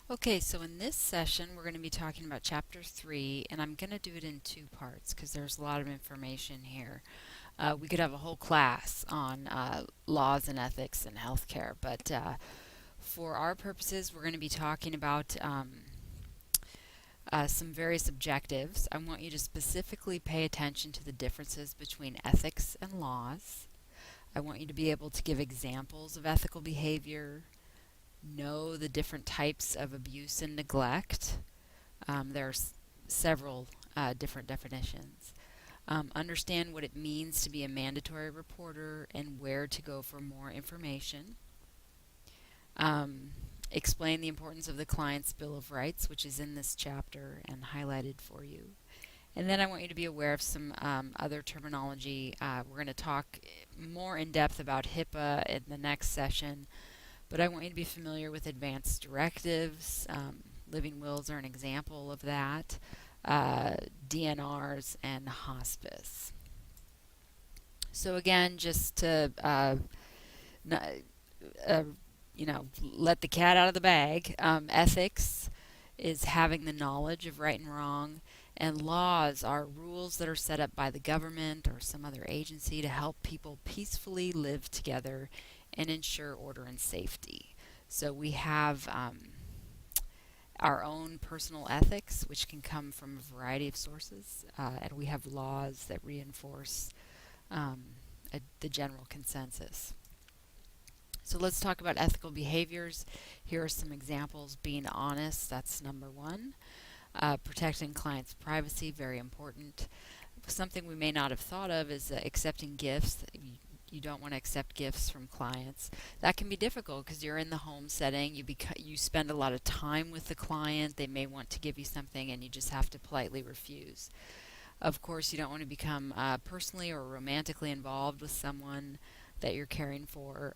Okay, so in this session, we're going to be talking about Chapter 3, and I'm going to do it in two parts because there's a lot of information here. We could have a whole class on laws and ethics in healthcare, but for our purposes, we're going to be talking about some various objectives. I want you to specifically pay attention to the differences between ethics and laws. I want you to be able to give examples of ethical behavior, know the different types of abuse and neglect. There are several different definitions. Understand what it means to be a mandatory reporter and where to go for more information. Explain the importance of the client's Bill of Rights, which is in this chapter and highlighted for you. And then I want you to be aware of some other terminology. We're going to talk more in depth about HIPAA in the next session, but I want you to be familiar with advanced directives. Living wills are an example of that. DNRs and hospice. So again, just to let the cat out of the bag. Ethics is having the knowledge of right and wrong, and laws are rules that are set up by the government or some other agency to help people peacefully live together and ensure order and safety. So we have our own personal ethics, which can come from a variety of sources, and we have laws that reinforce the general consensus. So let's talk about ethical behaviors. Here are some examples. Being honest, that's number one. Protecting clients' privacy, very important. Something we may not have thought of is accepting gifts. You don't want to accept gifts from clients. That can be difficult because you're in the home setting. You spend a lot of time with the client. They may want to give you something, and you just have to politely refuse. Of course, you don't want to become personally or romantically involved with someone that you're caring for.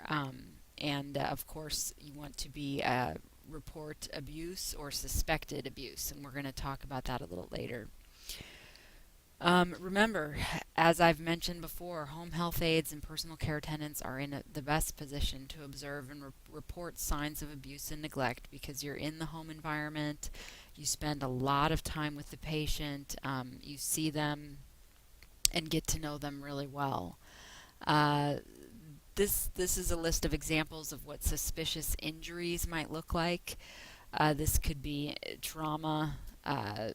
And of course, you want to be report abuse or suspected abuse, and we're going to talk about that a little later. Remember, as I've mentioned before, home health aides and personal care attendants are in the best position to observe and report signs of abuse and neglect because you're in the home environment. You spend a lot of time with the patient. You see them and get to know them really well. This is a list of examples of what suspicious injuries might look like. This could be trauma,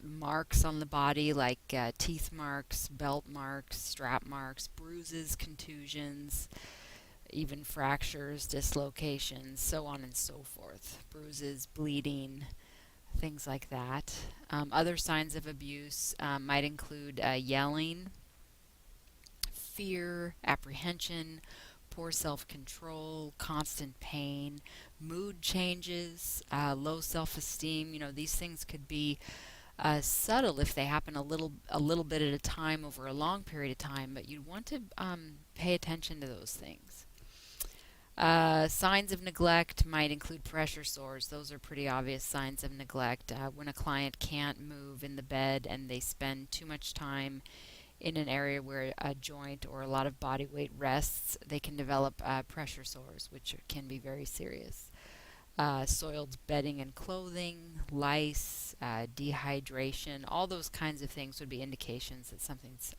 marks on the body like teeth marks, belt marks, strap marks, bruises, contusions, even fractures, dislocations, so on and so forth. Bruises, bleeding, things like that. Other signs of abuse might include yelling, fear, apprehension, poor self-control, constant pain, mood changes, low self-esteem. These things could be subtle if they happen a little bit at a time over a long period of time, but you want to pay attention to those things. Signs of neglect might include pressure sores. Those are pretty obvious signs of neglect. When a client can't move in the bed and they spend too much time in an area where a joint or a lot of body weight rests, they can develop pressure sores, which can be very serious. Soiled bedding and clothing, lice, dehydration, all those kinds of things would be indications that something's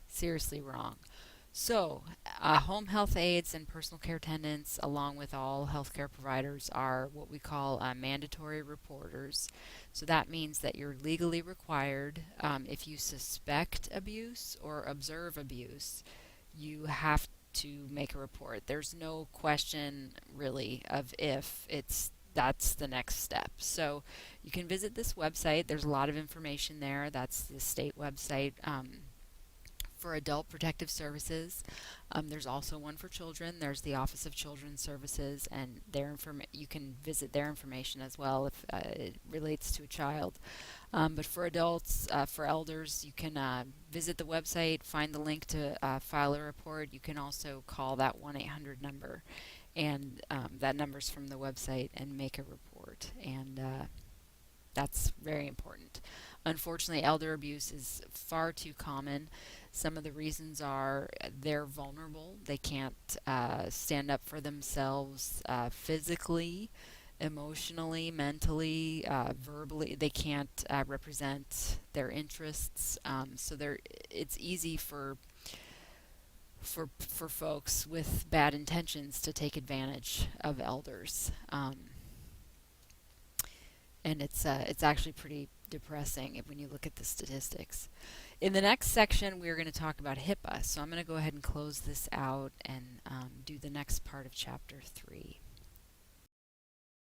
seriously wrong. So, home health aides and personal care attendants, along with all healthcare providers, are what we call mandatory reporters. So that means that you're legally required, if you suspect abuse or observe abuse, you have to make a report. There's no question really of if. That's the next step. So you can visit this website. There's a lot of information there. That's the state website. For adult protective services. There's also one for children. There's the Office of Children's Services, and you can visit their information as well if it relates to a child. But for adults, for elders, you can visit the website, find the link to file a report. You can also call that 1-800 number, and that number's from the website, and make a report. And that's very important. Unfortunately, elder abuse is far too common. Some of the reasons are they're vulnerable. They can't stand up for themselves physically. emotionally, mentally, verbally. They can't represent their interests. It's easy for folks with bad intentions to take advantage of elders. And it's actually pretty depressing when you look at the statistics. In the next section, we're going to talk about HIPAA. So I'm going to go ahead and close this out and do the next part of Chapter 3.